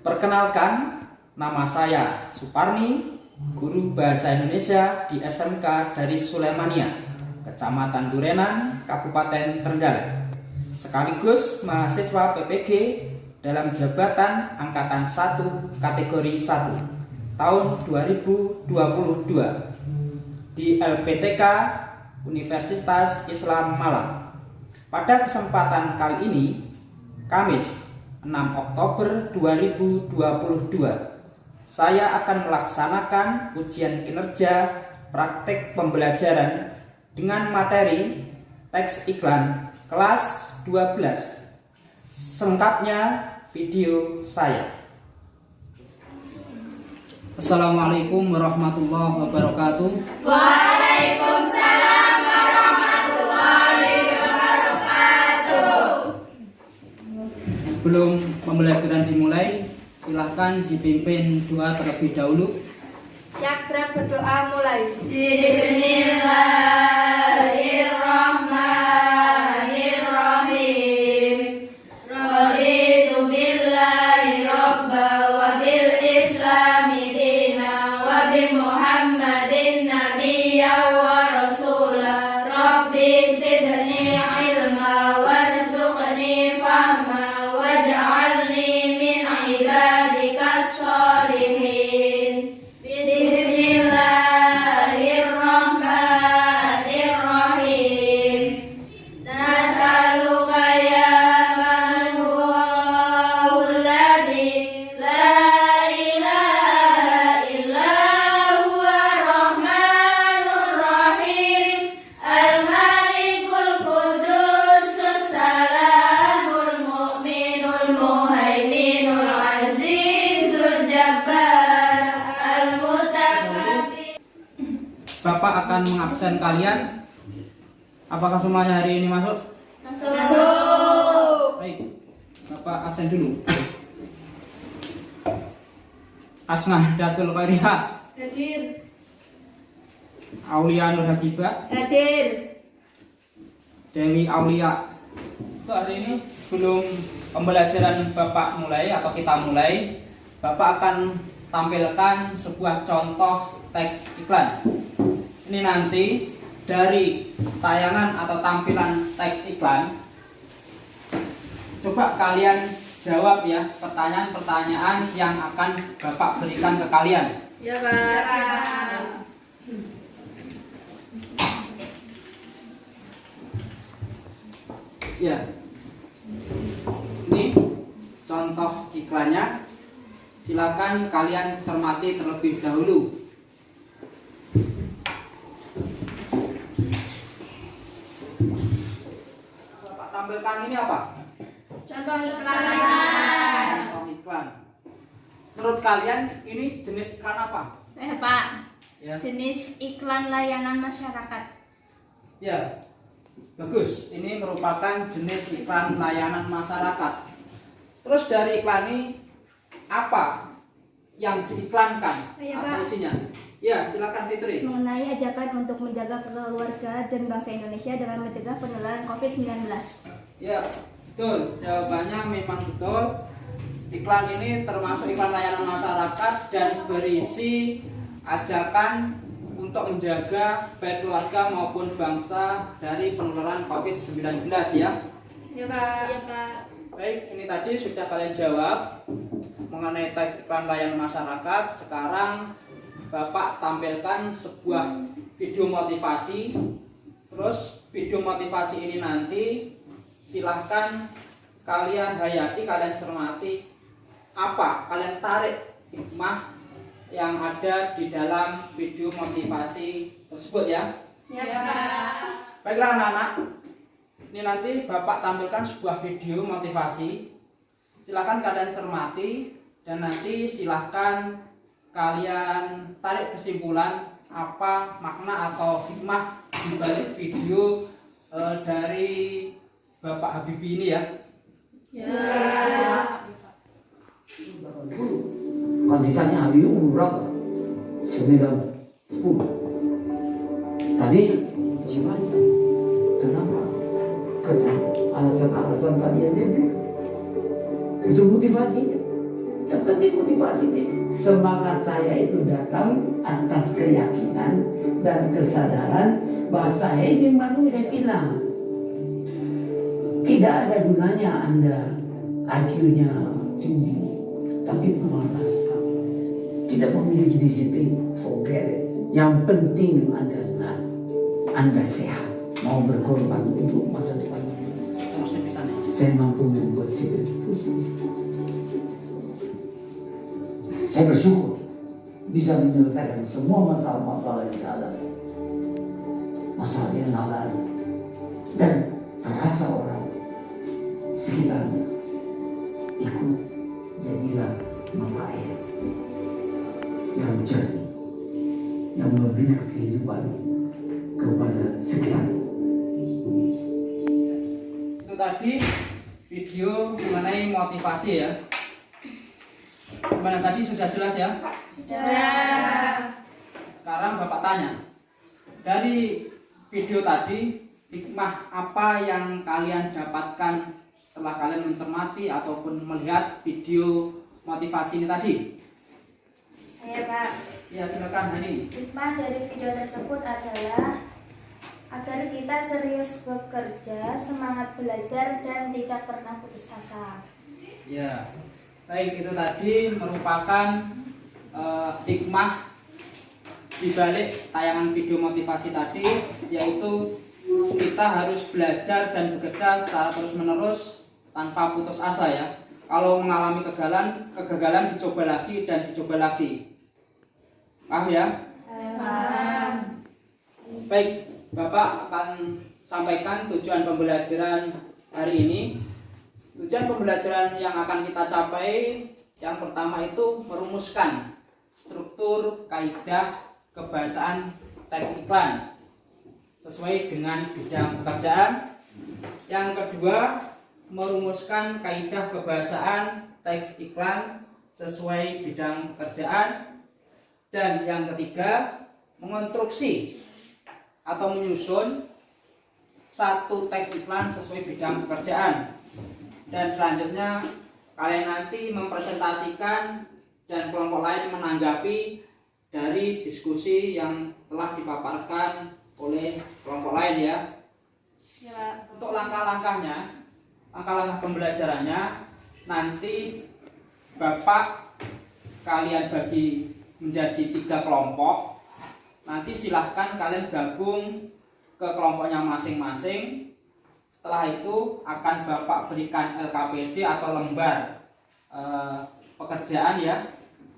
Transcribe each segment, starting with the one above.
Perkenalkan, nama saya Suparni, guru Bahasa Indonesia di SMK dari Sulemania, Kecamatan Durenan, Kabupaten Trenggalek. Sekaligus mahasiswa PPG dalam jabatan Angkatan 1 kategori 1 tahun 2022 di LPTK Universitas Islam Malang. Pada kesempatan kali ini, Kamis 6 Oktober 2022, saya akan melaksanakan ujian kinerja praktek pembelajaran dengan materi teks iklan kelas 12. Selengkapnya video saya. Assalamualaikum warahmatullahi wabarakatuh. Waalaikumsalam warahmatullahi wabarakatuh. Sebelum pembelajaran dimulai, silahkan dipimpin doa terlebih dahulu. Syakrat berdoa mulai. Bismillahirrahmanirrahim. Raditu billahi robba wa bil islami dina wa bi muhammadin nabiyya wa rasula. Rabbi zidni ilma warzuqni fahma waj'alni min ibadikas sholihin. Bismillahirrahmanirrahim. Nas'aluka ya man huwal ladzi la ilaha illa huwa rahmanur rahim. Al-malikul qudusus salamul mu'minul muhaiminul azizul jabbar al-mutakabbir. Bapak akan mengabsen kalian. Apakah semuanya hari ini masuk? Masuk. Baik, Bapak absen dulu. Asma Datul Qariha, Hadir. Aulia Nur Habibah, Hadir. Dewi Aulia. Untuk hari ini, sebelum pembelajaran Bapak mulai atau kita mulai, Bapak akan tampilkan sebuah contoh teks iklan. Ini nanti dari tayangan atau tampilan teks iklan, coba kalian jawab ya pertanyaan-pertanyaan yang akan Bapak berikan ke kalian. Ya, Pak. Ya, ini contoh iklannya. Silakan kalian cermati terlebih dahulu. Bapak tampilkan ini apa? Contoh iklan. Contoh iklan. Menurut kalian ini jenis iklan apa? Pak, Ya, jenis iklan layanan masyarakat. ya, bagus. Ini merupakan jenis iklan layanan masyarakat. Terus dari iklan ini apa yang diiklankan? Ya, Apa Pak. isinya? Ya, silakan Fitri. Mengenai ajakan untuk menjaga keluarga dan bangsa Indonesia dengan mencegah penularan COVID-19. Ya, betul. Jawabannya memang betul. Iklan ini termasuk iklan layanan masyarakat dan berisi ajakan untuk menjaga baik keluarga maupun bangsa dari penularan COVID-19 ya. Ya, Pak. Ya, Pak. Baik, ini tadi sudah kalian jawab mengenai teks iklan layanan masyarakat. Sekarang Bapak tampilkan sebuah video motivasi. Terus video motivasi ini nanti silahkan kalian hayati, kalian cermati apa, kalian tarik hikmah yang ada di dalam video motivasi tersebut ya. Ya, Pak. Baiklah anak-anak, ini nanti Bapak tampilkan sebuah video motivasi. Silahkan kalian cermati dan nanti silahkan kalian tarik kesimpulan apa makna atau hikmah di balik video dari Bapak Habibie ini ya. Ya. ditanya hari umur berapa? 9, 10. Tadi jiwanya. Kenapa? Karena alasan-alasan tadi yang saya bilang. Itu motivasinya. Yang penting motivasinya. Semangat saya itu datang atas keyakinan dan kesadaran bahwa saya ini manusia bilang. Tidak ada gunanya Anda IQ-nya tinggi, tapi pemalas, tidak memiliki disiplin, forget it. Yang penting adalah Anda sehat, mau berkorban untuk masa depan. Saya mampu membuat sipil pusing. Saya bersyukur bisa menyelesaikan semua masalah-masalah yang ada, masalah yang ada, dan terasa orang sekitarnya ikut jadilah mata air yang jernih, yang memberi kehidupan kepada sekitar. Itu tadi video mengenai motivasi ya. Gimana tadi, sudah jelas ya? Sudah. Sekarang Bapak tanya, dari video tadi hikmah apa yang kalian dapatkan setelah kalian mencermati ataupun melihat video motivasi ini tadi? Saya Pak, Ya silakan Hani. hikmah dari video tersebut adalah agar kita serius bekerja, semangat belajar, dan tidak pernah putus asa. Ya, baik, itu tadi merupakan hikmah di balik tayangan video motivasi tadi, yaitu kita harus belajar dan bekerja secara terus-menerus tanpa putus asa ya. Kalau mengalami kegagalan dicoba lagi dan dicoba lagi. Paham ya? Paham. Baik, Bapak akan sampaikan tujuan pembelajaran hari ini. Tujuan pembelajaran yang akan kita capai yang pertama itu merumuskan struktur kaidah kebahasaan teks iklan sesuai dengan bidang pekerjaan. Yang kedua, merumuskan kaidah kebahasaan teks iklan sesuai bidang pekerjaan. Dan yang ketiga, mengonstruksi atau menyusun satu teks iklan sesuai bidang pekerjaan. Dan selanjutnya kalian nanti mempresentasikan dan kelompok lain menanggapi dari diskusi yang telah dipaparkan oleh kelompok lain ya. Ya. Untuk langkah-langkahnya, langkah-langkah pembelajarannya nanti Bapak kalian bagi menjadi 3 kelompok. Nanti silahkan kalian gabung ke kelompoknya masing-masing. Setelah itu akan Bapak berikan LKPD atau lembar pekerjaan ya.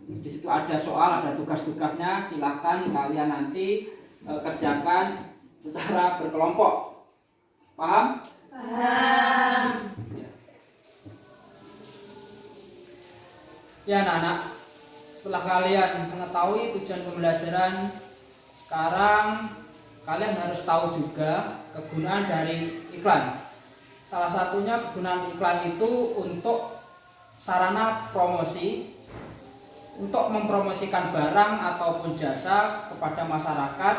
Di situ ada soal, ada tugas-tugasnya. Silahkan kalian nanti kerjakan secara berkelompok. Paham? Paham. Ya anak-anak, setelah kalian mengetahui tujuan pembelajaran, sekarang kalian harus tahu juga kegunaan dari iklan. Salah satunya kegunaan iklan itu untuk sarana promosi, untuk mempromosikan barang ataupun jasa kepada masyarakat,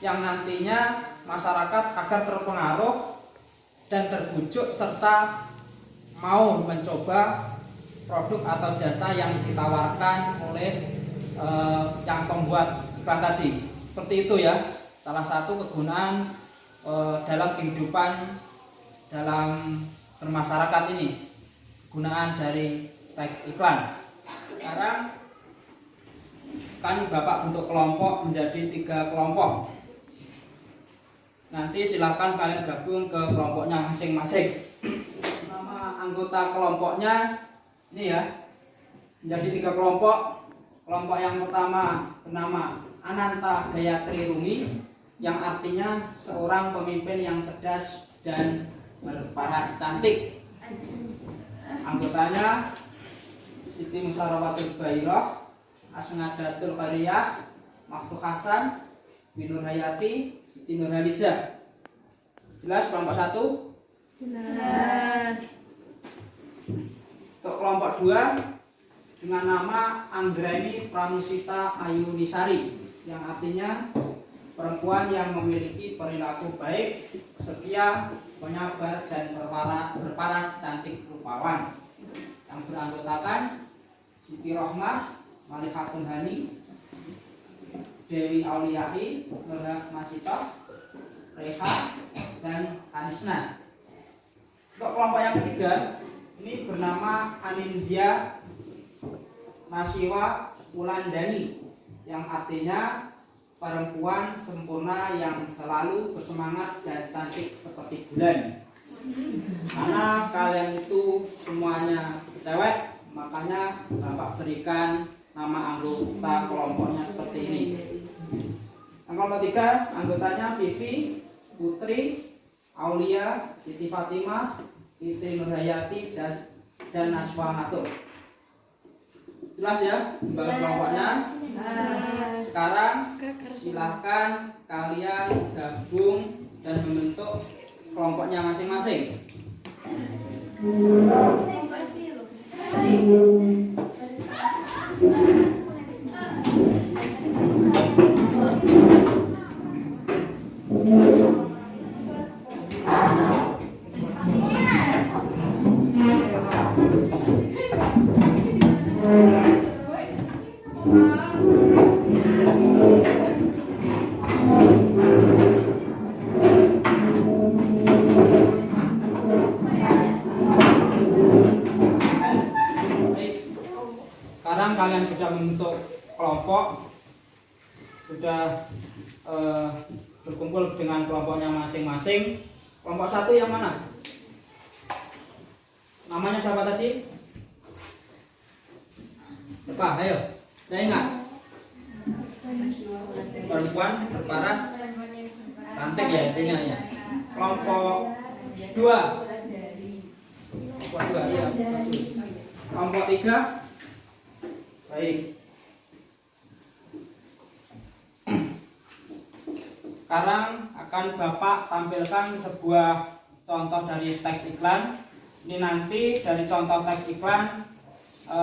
yang nantinya masyarakat agar terpengaruh dan terbujuk serta mau mencoba produk atau jasa yang ditawarkan oleh yang pembuat iklan tadi. Seperti itu ya, salah satu kegunaan dalam kehidupan dalam bermasyarakat ini, kegunaan dari teks iklan. Sekarang kan Bapak bentuk kelompok menjadi 3 kelompok. Nanti silakan kalian gabung ke kelompoknya masing-masing. Nama anggota kelompoknya ini ya, menjadi 3 kelompok. Kelompok yang pertama bernama Ananta Gayatri Rumi, yang artinya seorang pemimpin yang cerdas dan berparas cantik. Anggotanya Siti Musarawatul Bairah, Asnadatul Qariyah, Maktu Hasan, Binur Hayati, Siti Nurhaliza. Jelas kelompok 1? Jelas. Untuk kelompok 2 dengan nama Anggreni Pramusita Ayunisari, yang artinya perempuan yang memiliki perilaku baik, setia, penyabar, dan berparas cantik rupawan, yang beranggotakan Siti Rohmah, Malikatun Hani, Dewi Auliyai, Nurha Masitoh, Reha, dan Anisna. Untuk kelompok yang ketiga, ini bernama Anindya Nasiwa Wulandani, yang artinya perempuan sempurna yang selalu bersemangat dan cantik seperti bulan. Karena kalian itu semuanya cewek, makanya Bapak berikan nama anggota kelompoknya seperti ini. Yang kelompok tiga, anggotanya Vivi, Putri, Aulia, Siti Fatimah, Fitri Nurhayati, dan Naswa Natur. Jelas ya bahas kelompoknya. Sekarang silahkan kalian gabung dan membentuk kelompoknya masing-masing. Sekarang kalian sudah membentuk kelompok, sudah berkumpul dengan kelompoknya masing-masing. Kelompok satu yang mana? Namanya siapa tadi? Siapa? Ayo, saya ingat. Perempuan berparas cantik ya intinya ya. Kelompok dua. Kelompok dua, iya. Kelompok tiga. Baik. Sekarang akan Bapak tampilkan sebuah contoh dari teks iklan. Ini nanti dari contoh teks iklan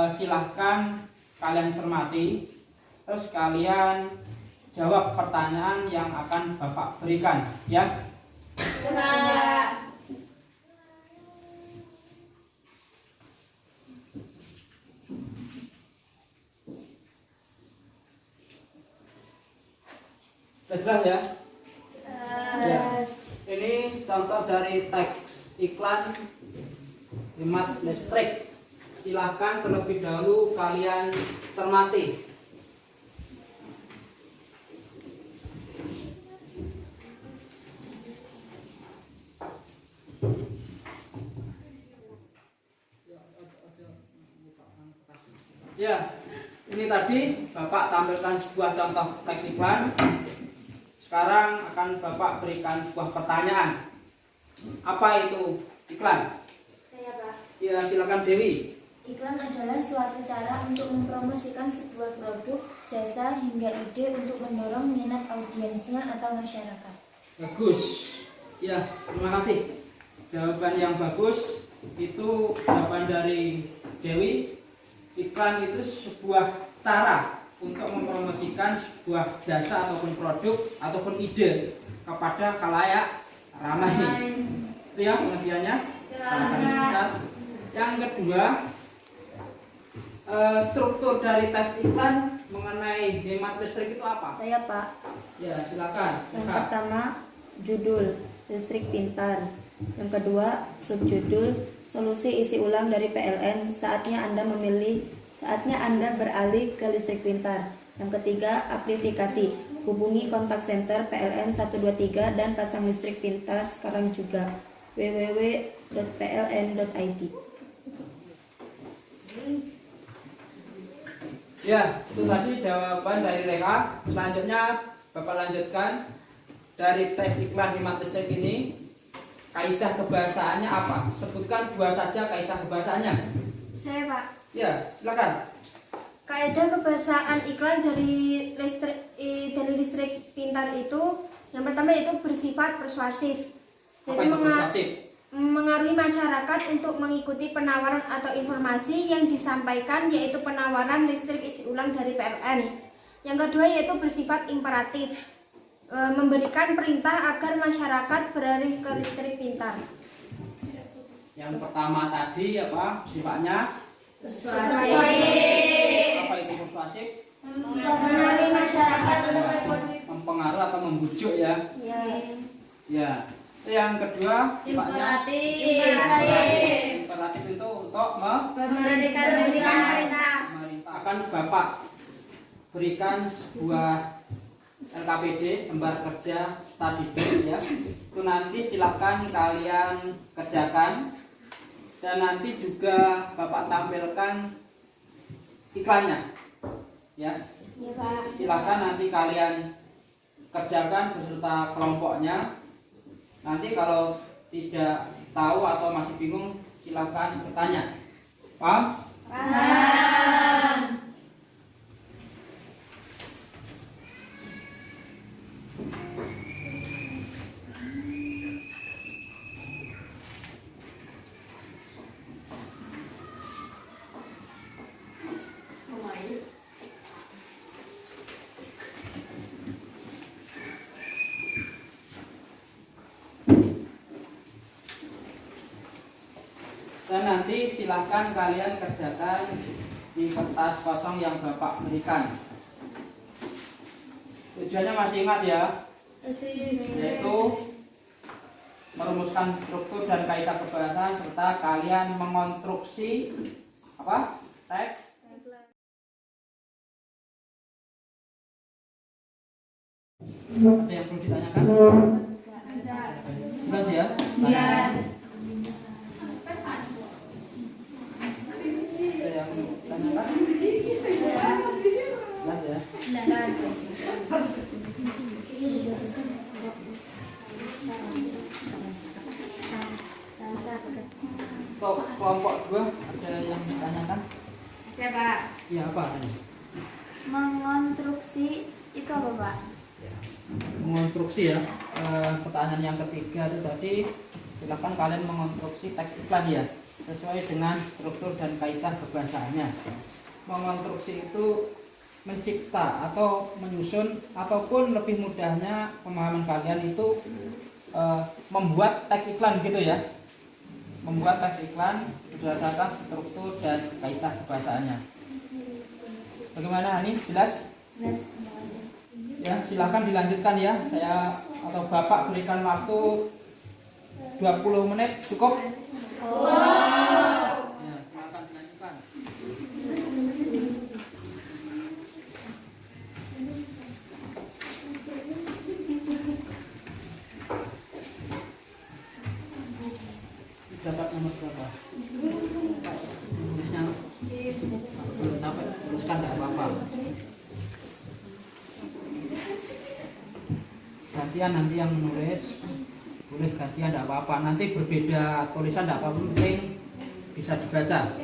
silahkan kalian cermati, terus kalian jawab pertanyaan yang akan Bapak berikan, ya. Sudah jelas ya? Yes. Ini contoh dari teks iklan hemat listrik. Silahkan terlebih dahulu kalian cermati. Ya, ini tadi Bapak tampilkan sebuah contoh teks iklan. Sekarang akan Bapak berikan sebuah pertanyaan. Apa itu iklan? Saya, Pak. Ya, silakan Dewi. Iklan adalah suatu cara untuk mempromosikan sebuah produk, jasa, hingga ide untuk mendorong minat audiensnya atau masyarakat. Bagus. Ya, terima kasih. Jawaban yang bagus itu jawaban dari Dewi. Iklan itu sebuah cara untuk mempromosikan sebuah jasa ataupun produk ataupun ide kepada khalayak ramai. Itu ya pengertiannya. Garis besar. Yang kedua, struktur dari tes iklan mengenai hemat listrik itu apa? Saya, Pak. Ya, silakan. Yang pertama, judul listrik pintar. Yang kedua, subjudul solusi isi ulang dari PLN. Saatnya Anda beralih ke listrik pintar. Yang ketiga, amplifikasi. Hubungi kontak center PLN 123 dan pasang listrik pintar sekarang juga. www.pln.id. Ya, itu tadi jawaban dari Reka. Selanjutnya Bapak lanjutkan dari tes iklan hemat listrik ini. Kaidah kebahasaannya apa? Sebutkan dua saja kaidah kebahasaannya. Saya, Pak. Ya, silakan. Kaidah kebahasaan iklan dari listrik pintar itu, yang pertama itu bersifat persuasif. Apa itu persuasif? mengaruhi masyarakat untuk mengikuti penawaran atau informasi yang disampaikan, yaitu penawaran listrik isi ulang dari PLN. Yang kedua yaitu bersifat imperatif, memberikan perintah agar masyarakat beralih ke listrik pintar. Yang pertama tadi apa sifatnya? Persuasif. Apa itu persuasif? Mengaruhi masyarakat untuk mengikuti. Mempengaruhi atau membujuk ya? Ya. Yang kedua sifatnya imperatif itu untuk Memberikan perintah. akan Bapak berikan sebuah LKPD, lembar kerja study guide ya. Itu nanti silahkan kalian kerjakan dan nanti juga Bapak tampilkan iklannya ya. Silahkan nanti kalian kerjakan beserta kelompoknya. Nanti kalau tidak tahu atau masih bingung silahkan bertanya. Paham? Paham. Dan nanti silahkan kalian kerjakan di kertas kosong yang Bapak berikan. Tujuannya masih ingat ya? Yaitu merumuskan struktur dan kaidah kebahasaan serta kalian mengonstruksi apa? Teks. Ada yang perlu ditanyakan? Jelas ya? Yes. Ada yang ditanyakan? Jelas ya? Untuk kelompok 2 ada yang ditanyakan? Ya Pak. Iya apa? Mengonstruksi itu apa, Pak? Mengonstruksi ya. Pertanyaan yang ketiga itu tadi silakan kalian mengonstruksi teks iklan ya sesuai dengan struktur dan kaidah kebahasaannya. Mengonstruksi itu mencipta atau menyusun ataupun lebih mudahnya pemahaman kalian itu membuat teks iklan gitu ya. Membuat teks iklan berdasarkan struktur dan kaidah kebahasaannya. Bagaimana Hani? Jelas? Ya, silahkan dilanjutkan ya. Saya atau Bapak berikan waktu 20 menit cukup? Ya, silahkan dilanjutkan. Dapat nomor berapa? Tulisnya belum sampai, tuliskan tidak apa-apa. Gantian nanti yang menulis boleh gantian tidak apa-apa. Nanti berbeda tulisan tidak apa-apa, penting bisa dibaca.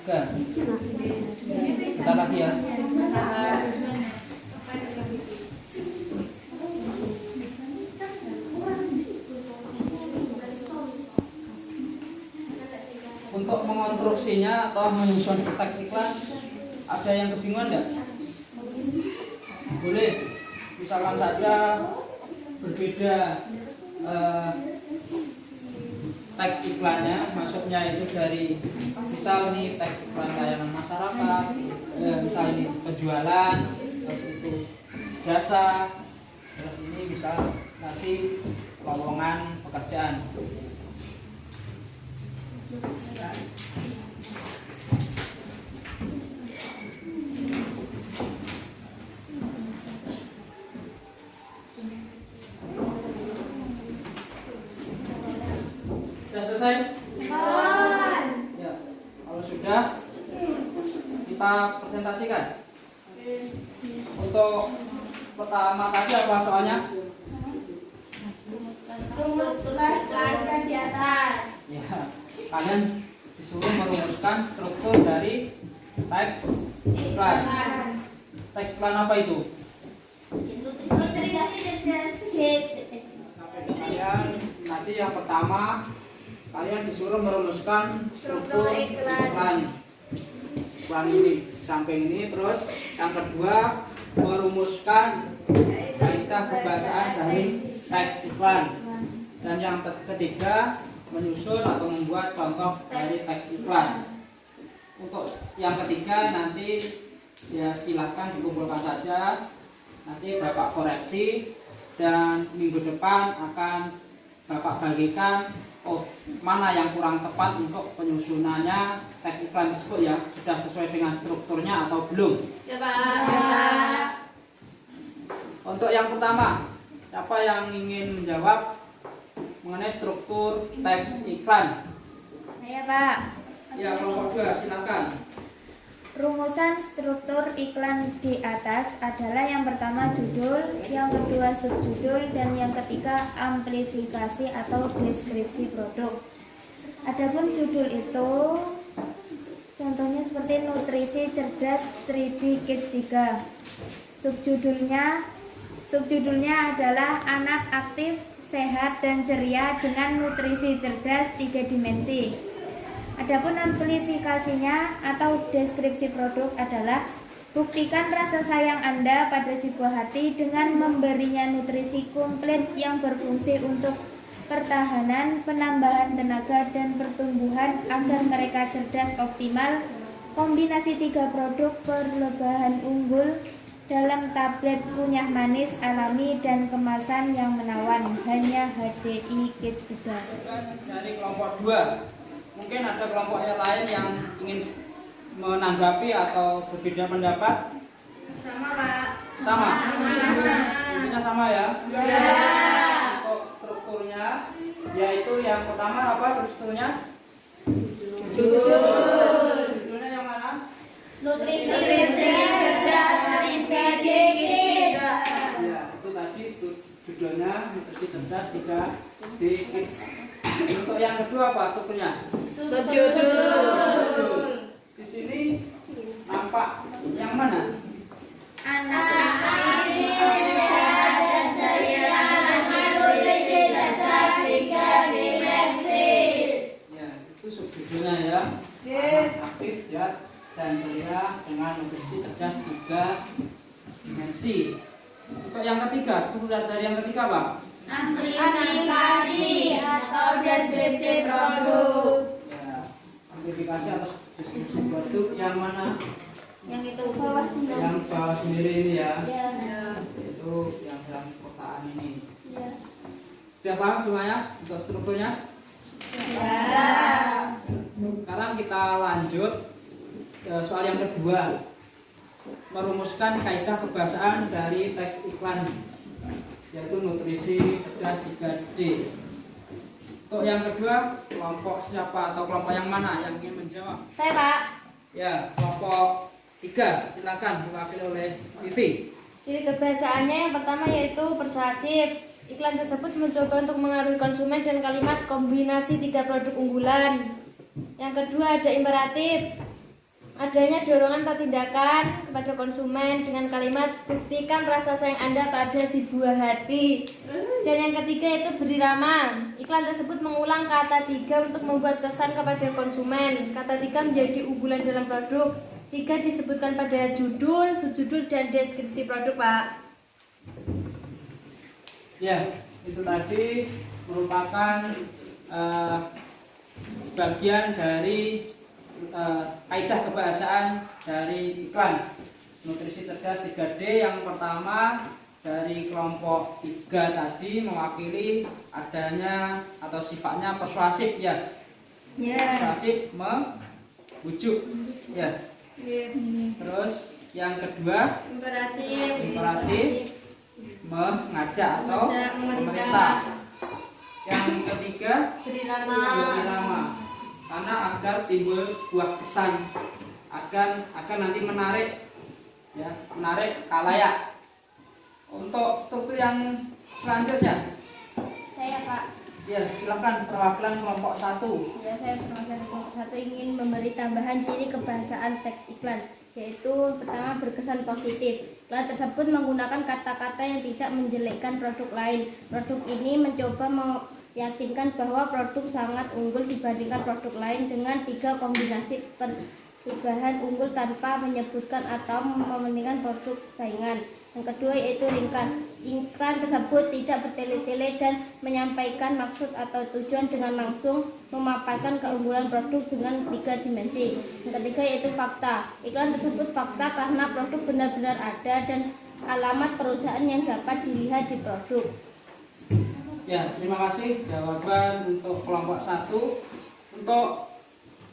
Bukan. Bentar lagi ya. Untuk mengonstruksinya atau menyusun teks iklan ada yang kebingungan enggak? Boleh. Misalkan saja berbeda teks iklannya masuknya itu dari misal ini teks iklan layanan masyarakat, misal ini penjualan, terus itu jasa, terus ini misal nanti lowongan pekerjaan. selesai? Ya, kalau sudah kita presentasikan. Untuk pertama tadi apa soalnya? Rumuskan iklan di atas. Ya, kalian disuruh merumuskan struktur dari teks iklan. Teks iklan apa itu? Nutrisi cerdas. Kalian nanti yang pertama kalian disuruh merumuskan struktur iklan ini samping ini. Terus yang kedua merumuskan kaidah kebahasaan dari teks iklan. Dan yang ketiga menyusun atau membuat contoh dari teks iklan. Untuk yang ketiga nanti ya silahkan dikumpulkan saja, nanti Bapak koreksi dan minggu depan akan Bapak bagikan mana yang kurang tepat untuk penyusunannya teks iklan tersebut ya, sudah sesuai dengan strukturnya atau belum. Ya, Pak. Untuk yang pertama, siapa yang ingin menjawab mengenai struktur teks iklan? Saya, Pak. Ya, kelompok 2 silakan. Rumusan struktur iklan di atas adalah yang pertama judul, yang kedua subjudul, dan yang ketiga amplifikasi atau deskripsi produk. Adapun judul itu contohnya seperti nutrisi cerdas 3D Kids 3. Subjudulnya adalah anak aktif, sehat, dan ceria dengan nutrisi cerdas 3 dimensi. Adapun amplifikasinya atau deskripsi produk adalah buktikan rasa sayang Anda pada si buah hati dengan memberinya nutrisi komplit yang berfungsi untuk pertahanan, penambahan tenaga, dan pertumbuhan agar mereka cerdas optimal. Kombinasi 3 produk berlebihan unggul dalam tablet kunyah manis alami dan kemasan yang menawan, hanya HDI Kids 3. Dari kelompok 2, mungkin ada kelompok yang lain yang ingin menanggapi atau berbeda pendapat? Sama, Pak. Sama? Intinya sama ya? Ya. Untuk strukturnya, yaitu yang pertama apa strukturnya? Judulnya yang mana? Nutrisi cerdas 3D Kids. Ya, itu tadi judulnya nutrisi cerdas 3D Kids. Untuk yang kedua apa strukturnya? Subjudul. Di sini nampak yang mana? Anak aktif, sehat, dan ceria dengan nutrisi cerdas 3 dimensi. Ya, itu subjudulnya ya. Anak aktif, sehat, dan ceria dengan nutrisi cerdas 3 dimensi. Untuk yang ketiga, struktur dari yang ketiga apa? Amplifikasi atau deskripsi produk. Ya, amplifikasi atau deskripsi produk yang mana? Yang itu bawah Yang bawah sendiri ini ya. Ya. Itu yang dalam kotaan ini. Ya. Sudah paham semuanya untuk strukturnya? Ya. Sekarang kita lanjut soal yang kedua, merumuskan kaidah kebahasaan dari teks iklan, yaitu nutrisi cerdas 3D. Untuk yang kedua, kelompok siapa atau kelompok yang mana yang ingin menjawab? Saya, Pak. Ya, kelompok 3, silakan diwakili oleh Vivi. Ciri kebiasaannya yang pertama yaitu persuasif. Iklan tersebut mencoba untuk mengaruhi konsumen dan kalimat kombinasi 3 produk unggulan. Yang kedua ada imperatif. Adanya dorongan atau tindakan kepada konsumen dengan kalimat buktikan rasa sayang Anda pada si buah hati. Dan yang ketiga yaitu berirama. Iklan tersebut mengulang kata 3 untuk membuat kesan kepada konsumen. Kata 3 menjadi unggulan dalam produk. 3 disebutkan pada judul, subjudul, dan deskripsi produk, Pak. Ya, itu tadi merupakan bagian dari kaidah kebahasaan dari iklan nutrisi cerdas 3D. Yang pertama dari kelompok 3 tadi mewakili adanya atau sifatnya persuasif ya. Persuasif membujuk ya. Terus yang kedua imperatif mengajak atau memerintah. Yang ketiga, beri nama. Karena agar timbul sebuah kesan, agar nanti menarik, ya, menarik khalayak. Untuk struktur yang selanjutnya, Saya Pak. ya silakan perwakilan kelompok 1. Ya, saya perwakilan kelompok 1 ingin memberi tambahan ciri kebahasaan teks iklan, yaitu pertama berkesan positif. Iklan tersebut menggunakan kata-kata yang tidak menjelekkan produk lain. Produk ini mencoba meyakinkan bahwa produk sangat unggul dibandingkan produk lain dengan 3 kombinasi perubahan unggul tanpa menyebutkan atau mementingkan produk saingan. Yang kedua yaitu ringkas. Iklan tersebut tidak bertele-tele dan menyampaikan maksud atau tujuan dengan langsung memaparkan keunggulan produk dengan 3 dimensi. Yang ketiga yaitu fakta. Iklan tersebut fakta karena produk benar-benar ada dan alamat perusahaan yang dapat dilihat di produk. Ya, terima kasih jawaban untuk kelompok 1. Untuk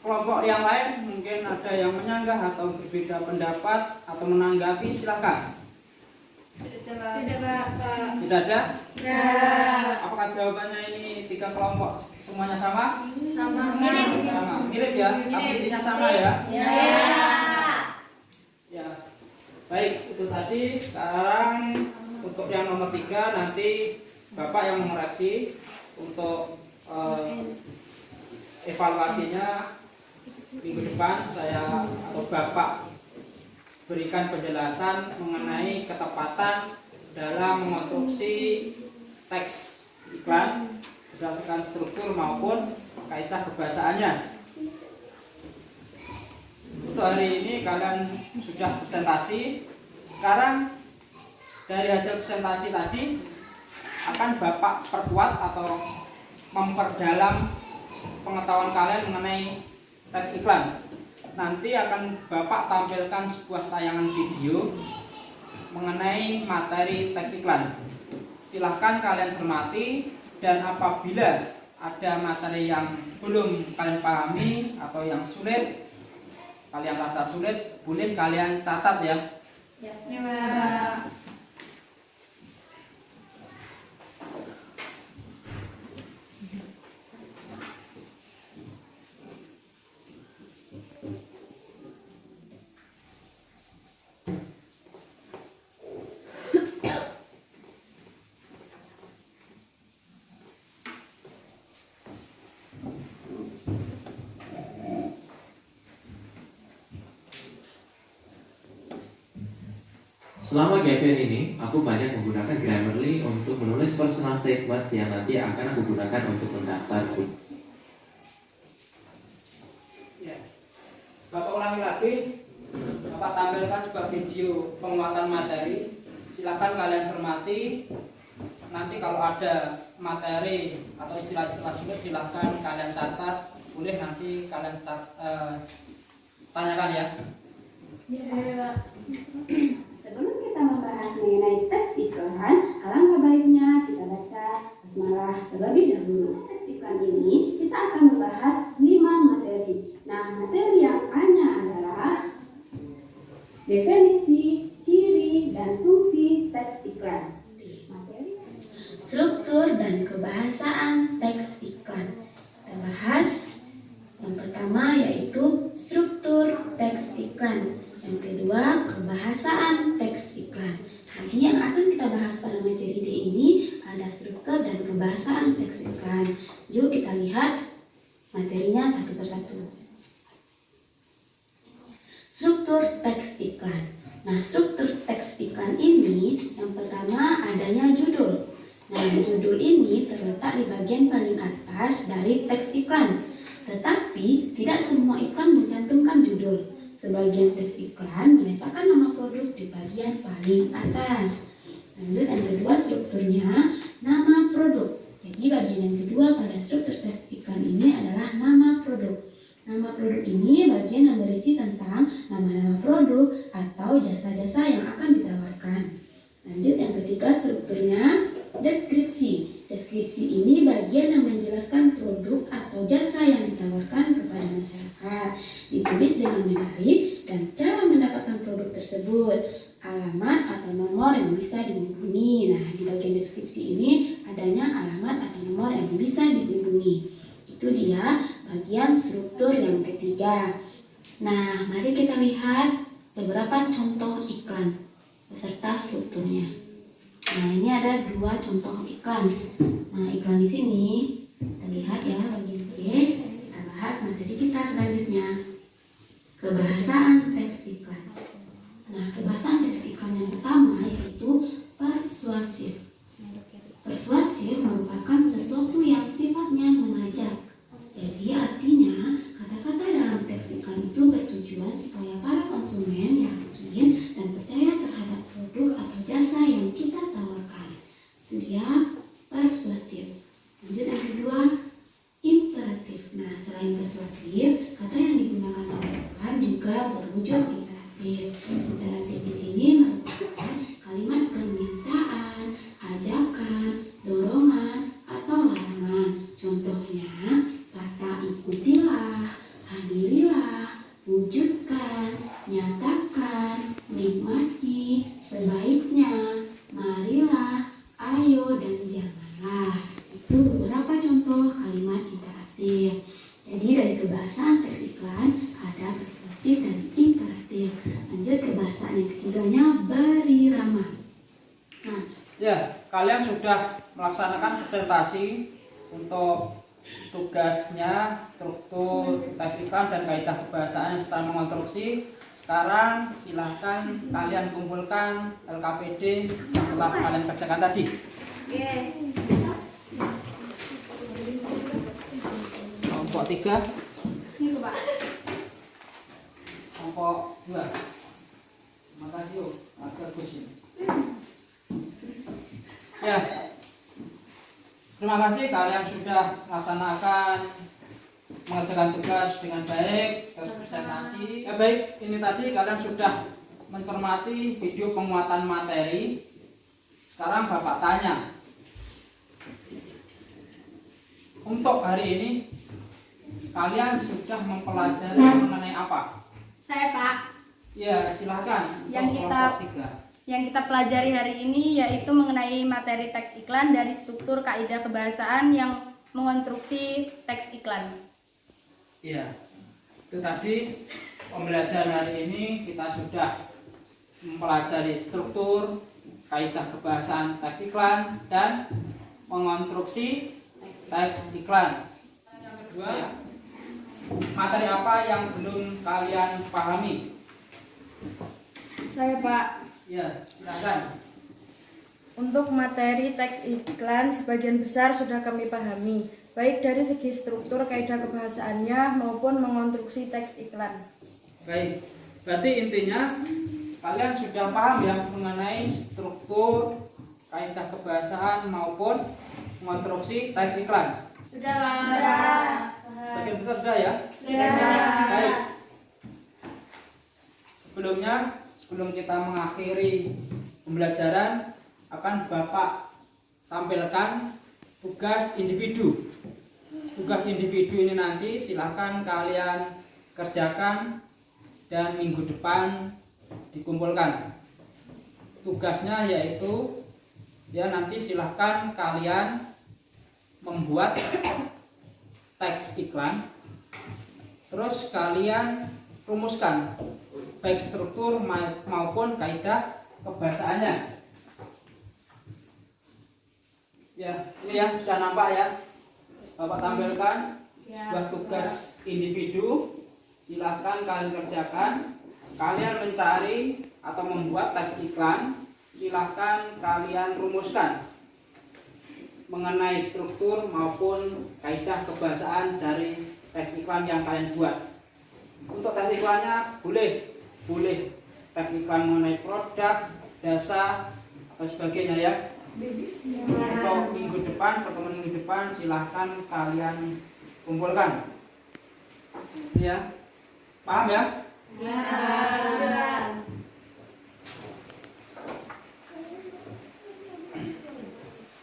kelompok yang lain mungkin ada yang menyanggah atau berbeda pendapat atau menanggapi, silakan. Tidak ada? Apakah jawabannya ini 3 kelompok semuanya sama? Sama. Mirip ya? Tapi intinya sama ya? Ya. Baik, itu tadi. Sekarang untuk yang nomor 3 nanti Bapak yang mengoreksi untuk evaluasinya minggu depan saya atau Bapak berikan penjelasan mengenai ketepatan dalam mengonstruksi teks iklan berdasarkan struktur maupun kaidah kebahasaannya. Untuk hari ini kalian sudah presentasi. Sekarang dari hasil presentasi tadi akan Bapak perkuat atau memperdalam pengetahuan kalian mengenai teks iklan. Nanti akan Bapak tampilkan sebuah tayangan video mengenai materi teks iklan. Silahkan kalian cermati, dan apabila ada materi yang belum kalian pahami atau yang sulit, kalian rasa sulit, boleh kalian catat ya. Selama GPN ini, aku banyak menggunakan Grammarly untuk menulis personal statement yang nanti akan aku gunakan untuk mendaftar. Ya. Bapak ulangi lagi, Bapak tampilkan sebuah video penguatan materi. Silakan kalian cermati. Nanti kalau ada materi atau istilah-istilah sulit, silakan kalian catat. Boleh nanti kalian tanyakan ya. Sebelum kita membahas mengenai teks iklan, alangkah baiknya kita baca basmalah terlebih dahulu. Teks iklan ini kita akan membahas 5 materi. Nah, materi yang A-nya adalah definisi, ciri, dan fungsi teks iklan. Materi struktur dan kebahasaan teks iklan. Kita bahas yang pertama yaitu struktur teks iklan. Yang kedua, kebahasaan teks iklan. Nanti yang akan kita bahas pada materi D ini ada struktur dan kebahasaan teks iklan. Yuk kita lihat materinya satu persatu. Struktur teks iklan. Nah, struktur teks iklan ini yang pertama adanya judul. Nah, judul ini terletak di bagian paling atas dari teks iklan. Tetapi tidak semua iklan mencantumkan judul. Sebagian teks iklan meletakkan nama produk di bagian paling atas. Lanjut, yang kedua strukturnya nama produk. Jadi bagian yang kedua pada struktur teks iklan ini adalah nama produk. Nama produk ini bagian yang berisi tentang nama-nama produk atau jasa-jasa yang akan ditawarkan. Lanjut, yang ketiga strukturnya deskripsi. Deskripsi ini bagian yang menjelaskan produk atau jasa yang ditawarkan kepada masyarakat. Ditulis dengan menarik dan cara mendapatkan produk tersebut. alamat atau nomor yang bisa dihubungi. Nah, di bagian deskripsi ini adanya alamat atau nomor yang bisa dihubungi. Itu dia bagian struktur yang ketiga. Nah, mari kita lihat beberapa contoh iklan beserta strukturnya. Nah, ini ada 2 contoh iklan. Nah, iklan di sini terlihat ya bagian B. Kita bahas materi kita selanjutnya. Kebahasaan teks iklan. Nah, kebahasaan teks iklan yang pertama yaitu persuasif. Persuasif merupakan sesuatu yang sifatnya mengajak. Jadi artinya kata-kata dalam teks iklan itu bertujuan supaya para konsumen yakin dan percaya terhadap produk atau jasa yang kita tawarkan. Itu dia persuasif. Lanjut yang kedua, imperatif. Nah, selain persuasif, kata yang digunakan oleh iklan juga berwujud imperatif. Imperatif di sini merupakan kalimat permintaan, ajakan, dorongan, atau larangan. Contohnya, kata ikutilah, hadirilah, wujudkan, nyatakan, nikmati, sebaiknya, marilah, ayo, dan janganlah. Itu beberapa contoh kalimat imperatif. Jadi dari kebahasaan teks iklan ada persuasif dan imperatif. Lanjut ke bahasaan yang ketiganya, berirama. Nah, Ya, kalian sudah melaksanakan presentasi untuk tugasnya, struktur teks iklan dan kaidah kebahasaan setelah mengonstruksi. Sekarang silahkan kalian kumpulkan LKPD yang telah kalian kerjakan tadi. Kelompok 3, Ini Pak. kelompok 2. Terima kasih yuk, agak kursi. Ya, terima kasih kalian sudah melaksanakan mengerjakan tugas dengan baik, terus presentasi. Ya baik, ini tadi kalian sudah mencermati video penguatan materi. Sekarang Bapak tanya, untuk hari ini kalian sudah mempelajari mengenai apa? Saya Pak. Ya, silahkan. Yang untuk kita- kelompok 3. Yang kita pelajari hari ini yaitu mengenai materi teks iklan dari struktur kaidah kebahasaan yang mengonstruksi teks iklan. Iya, itu tadi pembelajaran hari ini kita sudah mempelajari struktur, kaidah kebahasaan teks iklan, dan mengonstruksi teks iklan. Yang kedua, ya, materi apa yang belum kalian pahami? Saya Pak, Ya, silakan. untuk materi teks iklan sebagian besar sudah kami pahami, baik dari segi struktur kaidah kebahasaannya maupun mengonstruksi teks iklan. Baik, berarti intinya kalian sudah paham ya mengenai struktur, kaidah kebahasaan maupun mengonstruksi teks iklan. Sudah Pak. Sebagian besar sudah ya? Sudah. Baik. Sebelum kita mengakhiri pembelajaran, akan Bapak tampilkan tugas individu. Tugas individu ini nanti silahkan kalian kerjakan dan minggu depan dikumpulkan. Tugasnya yaitu ya nanti silahkan kalian membuat teks iklan, terus kalian rumuskan baik struktur maupun kaidah kebahasaannya. Ya, ini ya sudah nampak ya. Bapak tampilkan sebuah tugas individu. Silahkan kalian kerjakan. Kalian mencari atau membuat teks iklan. Silahkan kalian rumuskan mengenai struktur maupun kaidah kebahasaan dari teks iklan yang kalian buat. Untuk teks iklannya boleh teks iklan mengenai produk, jasa, atau sebagainya ya. Untuk minggu depan, pertemuan minggu depan silahkan kalian kumpulkan. Ya, paham ya? Ya.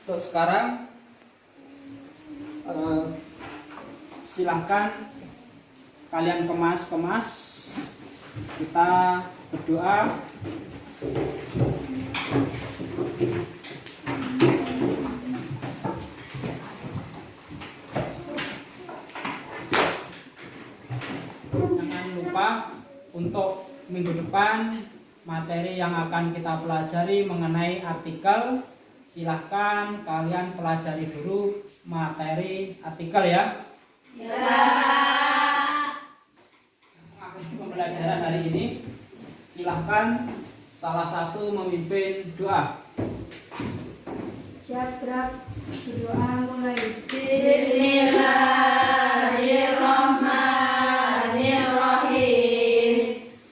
Untuk sekarang silahkan kalian kemas. Kita berdoa. Jangan lupa untuk minggu depan materi yang akan kita pelajari mengenai artikel. Silahkan kalian pelajari dulu materi artikel ya. Pembelajaran hari ini, silahkan salah satu memimpin doa. Siap, gerak. Berdoa mulai. Bismillahirrahmanirrahim.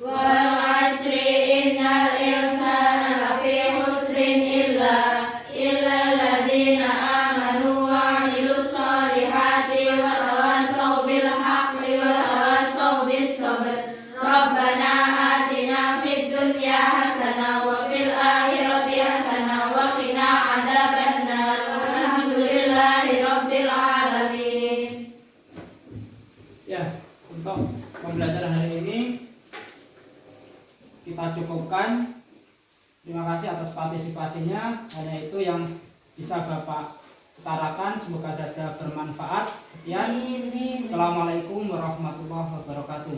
Wal 'asri innal insana lafi khusrin illa alladziina aamanu wa 'amilus shalihati wa tawassaw bil haqqi wa tawassaw bis sabr. Rabbana atina fid dunya hasanah wa fil akhirati hasanah wa qina adzabannar. Walhamdulillahi rabbil alamin. Ya, untuk pembelajaran hari ini kita cukupkan. Terima kasih atas partisipasinya. Hanya itu yang bisa Bapak utarakan. Semoga saja bermanfaat. Sekian. Assalamualaikum warahmatullahi wabarakatuh.